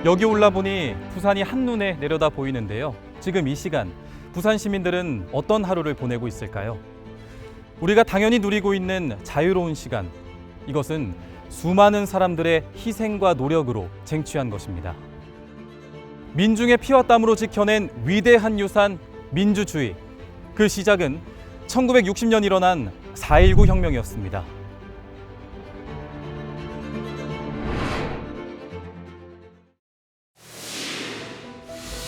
여기 올라보니 부산이 한눈에 내려다 보이는데요. 지금 이 시간 부산 시민들은 어떤 하루를 보내고 있을까요? 우리가 당연히 누리고 있는 자유로운 시간, 이것은 수많은 사람들의 희생과 노력으로 쟁취한 것입니다. 민중의 피와 땀으로 지켜낸 위대한 유산 민주주의. 그 시작은 1960년 일어난 4.19 혁명이었습니다.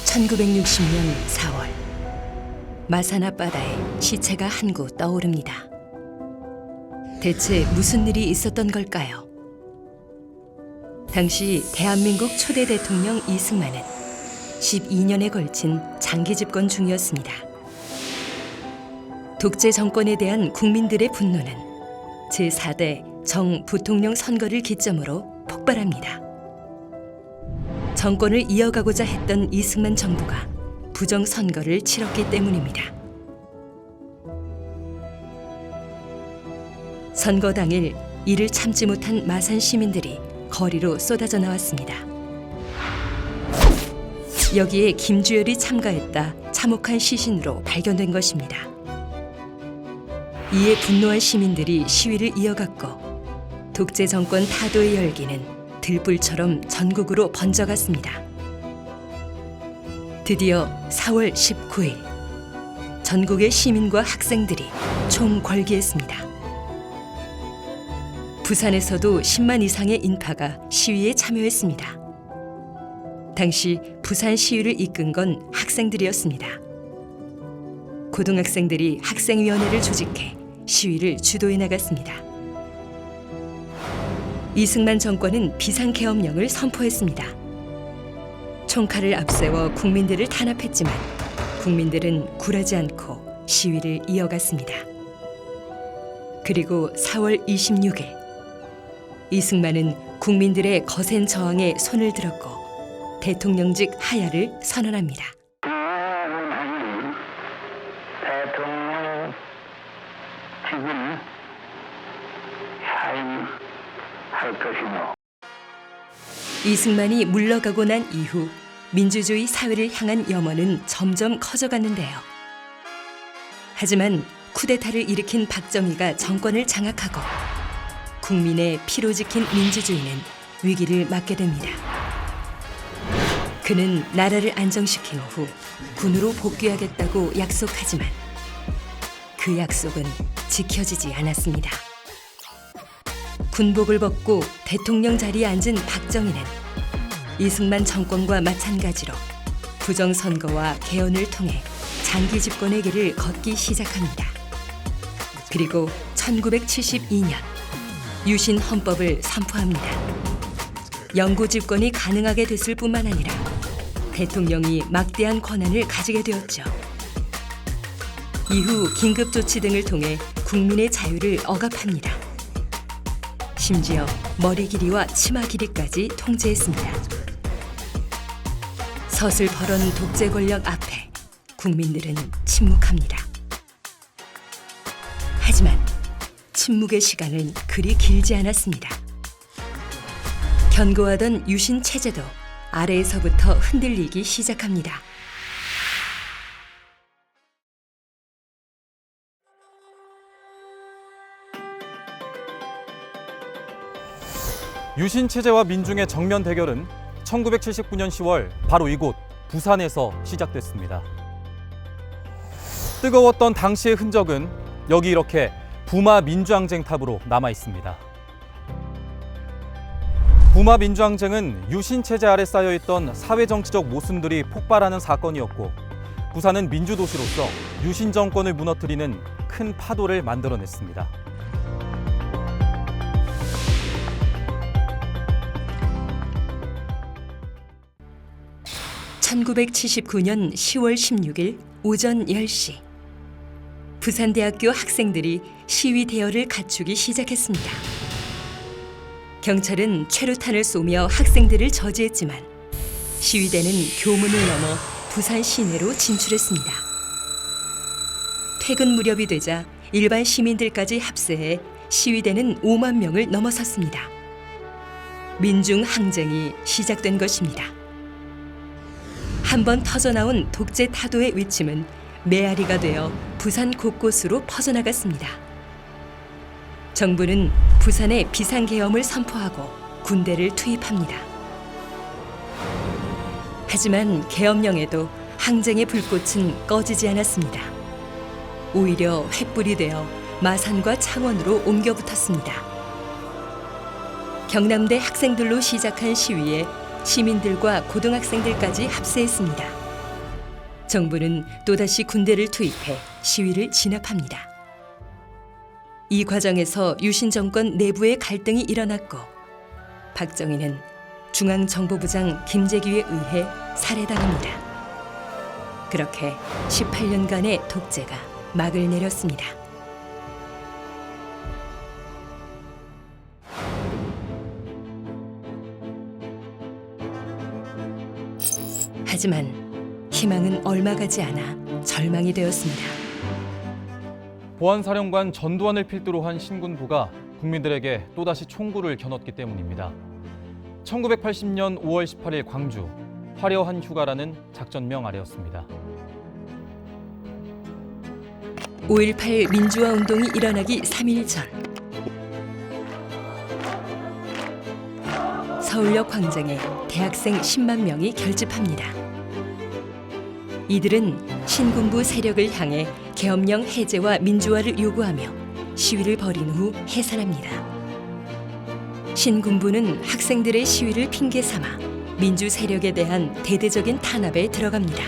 (1960년 4월) 마산 앞바다에 시체가 한 구 떠오릅니다. 대체 무슨 일이 있었던 걸까요? 당시 대한민국 초대 대통령 이승만은 12년에 걸친 장기 집권 중이었습니다. 독재 정권에 대한 국민들의 분노는 제4대 정부통령 선거를 기점으로 폭발합니다. 정권을 이어가고자 했던 이승만 정부가 부정선거를 치렀기 때문입니다. 선거 당일 이를 참지 못한 마산 시민들이 거리로 쏟아져 나왔습니다. 여기에 김주열이 참가했다 참혹한 시신으로 발견된 것입니다. 이에 분노한 시민들이 시위를 이어갔고 독재 정권 타도의 열기는 들불처럼 전국으로 번져갔습니다. 드디어 4월 19일 전국의 시민과 학생들이 총궐기했습니다. 부산에서도 10만 이상의 인파가 시위에 참여했습니다. 당시 부산 시위를 이끈 건 학생들이었습니다. 고등학생들이 학생위원회를 조직해 시위를 주도해 나갔습니다. 이승만 정권은 비상계엄령을 선포했습니다. 총칼을 앞세워 국민들을 탄압했지만 국민들은 굴하지 않고 시위를 이어갔습니다. 그리고 4월 26일 이승만은 국민들의 거센 저항에 손을 들었고 대통령직 하야를 선언합니다. 대통령직은 사임할 것이며. 이승만이 물러가고 난 이후 민주주의 사회를 향한 염원은 점점 커져갔는데요. 하지만 쿠데타를 일으킨 박정희가 정권을 장악하고 국민의 피로 지킨 민주주의는 위기를 맞게 됩니다. 그는 나라를 안정시킨 후 군으로 복귀하겠다고 약속하지만 그 약속은 지켜지지 않았습니다. 군복을 벗고 대통령 자리에 앉은 박정희는 이승만 정권과 마찬가지로 부정선거와 개헌을 통해 장기 집권의 길을 걷기 시작합니다. 그리고 1972년 유신 헌법을 선포합니다. 영구 집권이 가능하게 됐을 뿐만 아니라 대통령이 막대한 권한을 가지게 되었죠. 이후 긴급조치 등을 통해 국민의 자유를 억압합니다. 심지어 머리 길이와 치마 길이까지 통제했습니다. 서슬퍼런 독재 권력 앞에 국민들은 침묵합니다. 하지만 침묵의 시간은 그리 길지 않았습니다. 견고하던 유신 체제도 아래에서부터 흔들리기 시작합니다. 유신 체제와 민중의 정면 대결은 1979년 10월 바로 이곳 부산에서 시작됐습니다. 뜨거웠던 당시의 흔적은 여기 이렇게 부마 민주항쟁탑으로 남아 있습니다. 부마 민주항쟁은 유신 체제 아래 쌓여 있던 사회정치적 모순들이 폭발하는 사건이었고 부산은 민주도시로서 유신 정권을 무너뜨리는 큰 파도를 만들어냈습니다. (1979년 10월 16일) 오전 10시 부산대학교 학생들이 시위 대열을 갖추기 시작했습니다. 경찰은 최루탄을 쏘며 학생들을 저지했지만 시위대는 교문을 넘어 부산 시내로 진출했습니다. 퇴근 무렵이 되자 일반 시민들까지 합세해 시위대는 5만 명을 넘어섰습니다. 민중 항쟁이 시작된 것입니다. 한번 터져나온 독재 타도의 외침은 메아리가 되어 부산 곳곳으로 퍼져나갔습니다. 정부는 부산에 비상계엄을 선포하고 군대를 투입합니다. 하지만 계엄령에도 항쟁의 불꽃은 꺼지지 않았습니다. 오히려 횃불이 되어 마산과 창원으로 옮겨 붙었습니다. 경남대 학생들로 시작한 시위에 시민들과 고등학생들까지 합세했습니다. 정부는 또다시 군대를 투입해 시위를 진압합니다. 이 과정에서 유신 정권 내부의 갈등이 일어났고 박정희는 중앙정보부장 김재규에 의해 살해당합니다. 그렇게 18년간의 독재가 막을 내렸습니다. 하지만 희망은 얼마 가지 않아 절망이 되었습니다. 보안사령관 전두환을 필두로 한 신군부가 국민들에게 또다시 총구를 겨눴기 때문입니다. 1980년 5월 18일 광주, 화려한 휴가라는 작전명 아래였습니다. 5.18 민주화 운동이 일어나기 3일 전 서울역 광장에 대학생 10만 명이 결집합니다. 이들은 신군부 세력을 향해 계엄령 해제와 민주화를 요구하며 시위를 벌인 후 해산합니다. 신군부는 학생들의 시위를 핑계 삼아 민주 세력에 대한 대대적인 탄압에 들어갑니다.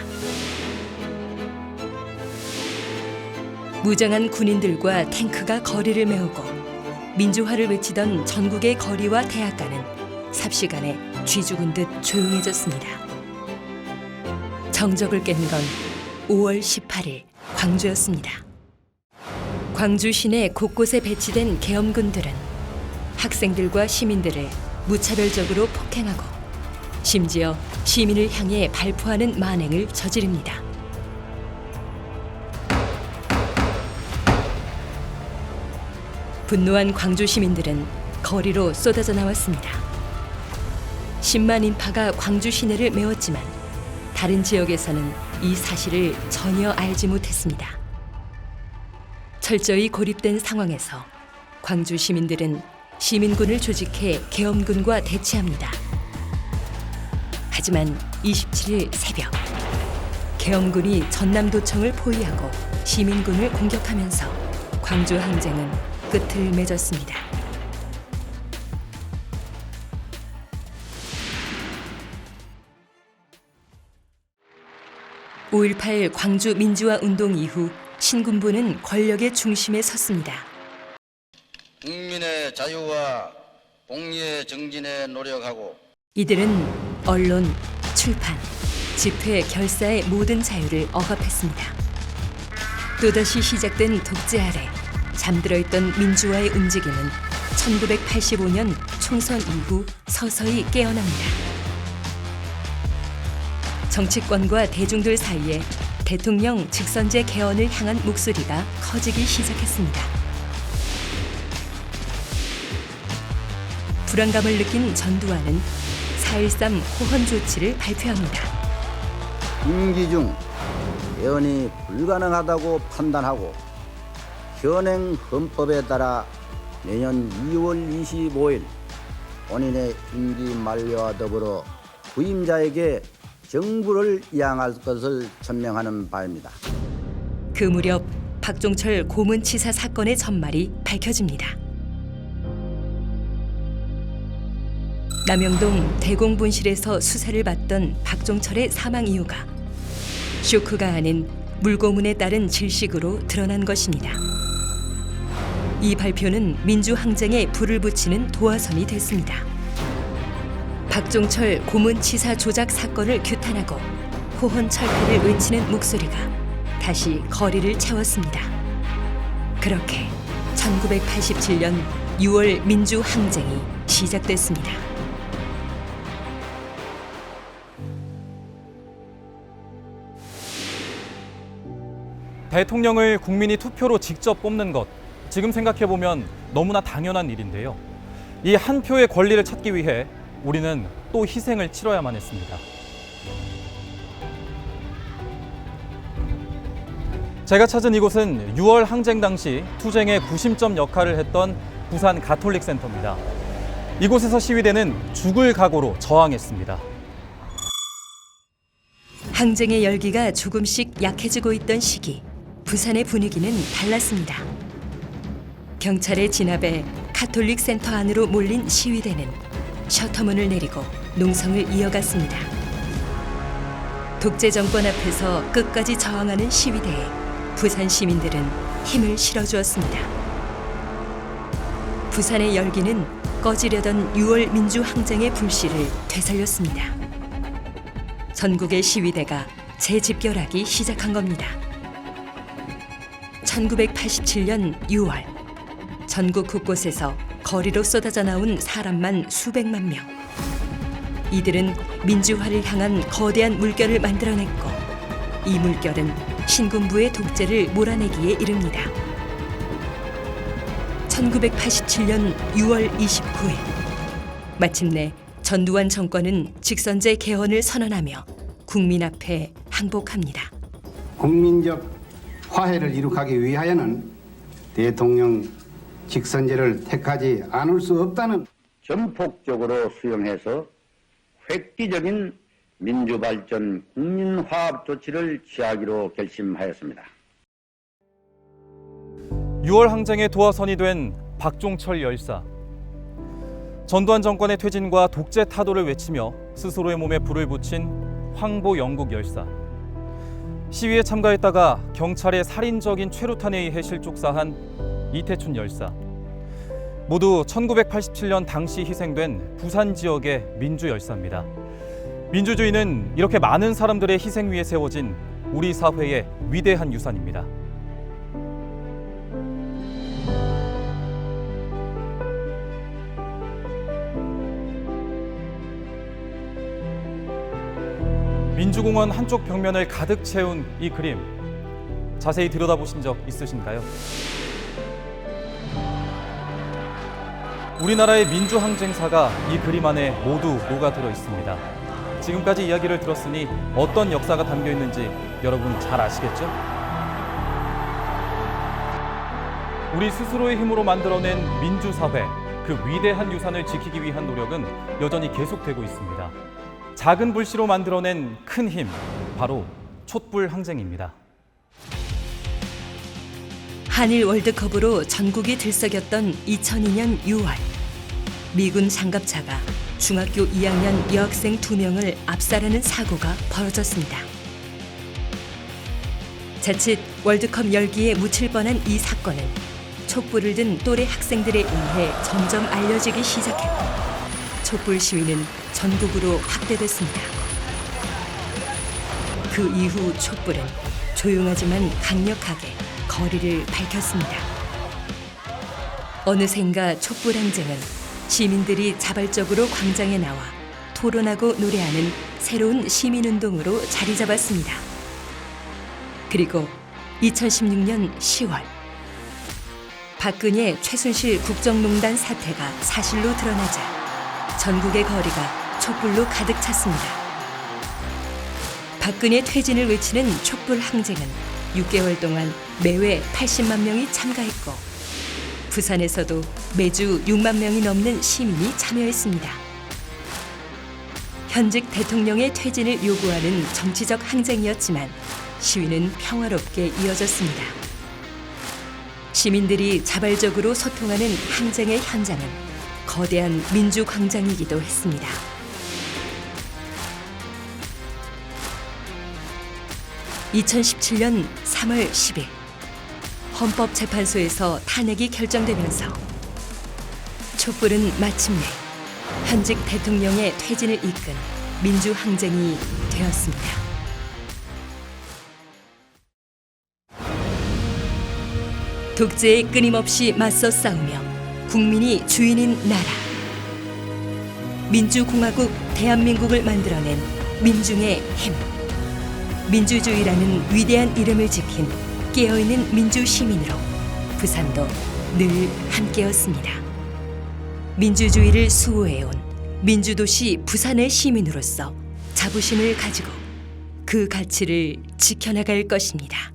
무장한 군인들과 탱크가 거리를 메우고 민주화를 외치던 전국의 거리와 대학가는 삽시간에 쥐 죽은 듯 조용해졌습니다. 정적을 깬 건 5월 18일 광주였습니다. 광주 시내 곳곳에 배치된 계엄군들은 학생들과 시민들을 무차별적으로 폭행하고 심지어 시민을 향해 발포하는 만행을 저지릅니다. 분노한 광주 시민들은 거리로 쏟아져 나왔습니다. 10만 인파가 광주 시내를 메웠지만 다른 지역에서는 이 사실을 전혀 알지 못했습니다. 철저히 고립된 상황에서 광주 시민들은 시민군을 조직해 계엄군과 대치합니다. 하지만 27일 새벽 계엄군이 전남도청을 포위하고 시민군을 공격하면서 광주 항쟁은 끝을 맺었습니다. (5.18) 광주 민주화 운동 이후 신군부는 권력의 중심에 섰습니다. 국민의 자유와 공리의 정진에 노력하고 이들은 언론, 출판, 집회, 결사의 모든 자유를 억압했습니다. 또다시 시작된 독재 아래 잠들어 있던 민주화의 움직임은 1985년 총선 이후 서서히 깨어납니다. 정치권과 대중들 사이에 대통령 직선제 개헌을 향한 목소리가 커지기 시작했습니다. 불안감을 느낀 전두환은 4.13 호헌 조치를 발표합니다. 임기 중 개헌이 불가능하다고 판단하고 현행 헌법에 따라 내년 2월 25일 본인의 임기 만료와 더불어 부임자에게 정부를 이양할 것을 천명하는 바입니다. 그 무렵 박종철 고문치사 사건의 전말이 밝혀집니다. 남영동 대공분실에서 수사를 받던 박종철의 사망 이유가 쇼크가 아닌 물고문에 따른 질식으로 드러난 것입니다. 이 발표는 민주항쟁에 불을 붙이는 도화선이 됐습니다. 박종철 고문치사 조작 사건을 규탄하고 호헌 철폐를 외치는 목소리가 다시 거리를 채웠습니다. 그렇게 1987년 6월 민주항쟁이 시작됐습니다. 대통령을 국민이 투표로 직접 뽑는 것, 지금 생각해보면 너무나 당연한 일인데요. 이 한 표의 권리를 찾기 위해 우리는 또 희생을 치러야만 했습니다. 제가 찾은 이곳은 6월 항쟁 당시 투쟁의 구심점 역할을 했던 부산 가톨릭 센터입니다. 이곳에서 시위대는 죽을 각오로 저항했습니다. 항쟁의 열기가 조금씩 약해지고 있던 시기, 부산의 분위기는 달랐습니다. 경찰의 진압에 가톨릭 센터 안으로 몰린 시위대는 셔터문을 내리고 농성을 이어갔습니다. 독재 정권 앞에서 끝까지 저항하는 시위대에 부산 시민들은 힘을 실어주었습니다. 부산의 열기는 꺼지려던 6월 민주항쟁의 불씨를 되살렸습니다. 전국의 시위대가 재집결하기 시작한 겁니다. 1987년 6월, 전국 곳곳에서 거리로 쏟아져 나온 사람만 수백만 명. 이들은 민주화를 향한 거대한 물결을 만들어냈고, 이 물결은 신군부의 독재를 몰아내기에 이릅니다. 1987년 6월 29일, 마침내 전두환 정권은 직선제 개헌을 선언하며 국민 앞에 항복합니다. 국민적 화해를 이룩하기 위하여는 대통령 직선제를 택하지 않을 수 없다는 전폭적으로 수용해서 획기적인 민주발전 국민화합 조치를 취하기로 결심하였습니다. 6월 항쟁의 도화선이 된 박종철 열사. 전두환 정권의 퇴진과 독재 타도를 외치며 스스로의 몸에 불을 붙인 황보 영국 열사. 시위에 참가했다가 경찰의 살인적인 최루탄에 의해 실족사한 이태춘 열사. 모두 1987년 당시 희생된 부산 지역의 민주 열사입니다. 민주주의는 이렇게 많은 사람들의 희생 위에 세워진 우리 사회의 위대한 유산입니다. 민주공원 한쪽 벽면을 가득 채운 이 그림, 자세히 들여다보신 적 있으신가요? 우리나라의 민주항쟁사가 이 그림 안에 모두 녹아들어 있습니다. 지금까지 이야기를 들었으니 어떤 역사가 담겨 있는지 여러분 잘 아시겠죠? 우리 스스로의 힘으로 만들어낸 민주사회, 그 위대한 유산을 지키기 위한 노력은 여전히 계속되고 있습니다. 작은 불씨로 만들어낸 큰 힘, 바로 촛불 항쟁입니다. 한일 월드컵으로 전국이 들썩였던 2002년 6월, 미군 장갑차가 중학교 2학년 여학생 2명을 압살하는 사고가 벌어졌습니다. 자칫 월드컵 열기에 묻힐 뻔한 이 사건은 촛불을 든 또래 학생들에 의해 점점 알려지기 시작했고, 촛불 시위는 전국으로 확대됐습니다. 그 이후 촛불은 조용하지만 강력하게 거리를 밝혔습니다. 어느샌가 촛불 항쟁은 시민들이 자발적으로 광장에 나와 토론하고 노래하는 새로운 시민운동으로 자리 잡았습니다. 그리고 2016년 10월, 박근혜 최순실 국정농단 사태가 사실로 드러나자 전국의 거리가 촛불로 가득 찼습니다. 박근혜 퇴진을 외치는 촛불 항쟁은 6개월 동안 매회 80만 명이 참가했고, 부산에서도 매주 6만 명이 넘는 시민이 참여했습니다. 현직 대통령의 퇴진을 요구하는 정치적 항쟁이었지만 시위는 평화롭게 이어졌습니다. 시민들이 자발적으로 소통하는 항쟁의 현장은 거대한 민주광장이기도 했습니다. (2017년 3월 10일) 헌법재판소에서 탄핵이 결정되면서 촛불은 마침내 현직 대통령의 퇴진을 이끈 민주항쟁이 되었습니다. 독재에 끊임없이 맞서 싸우며 국민이 주인인 나라, 민주공화국 대한민국을 만들어낸 민중의 힘, 민주주의라는 위대한 이름을 지킨 깨어있는 민주시민으로 부산도 늘 함께였습니다. 민주주의를 수호해온 민주도시 부산의 시민으로서 자부심을 가지고 그 가치를 지켜나갈 것입니다.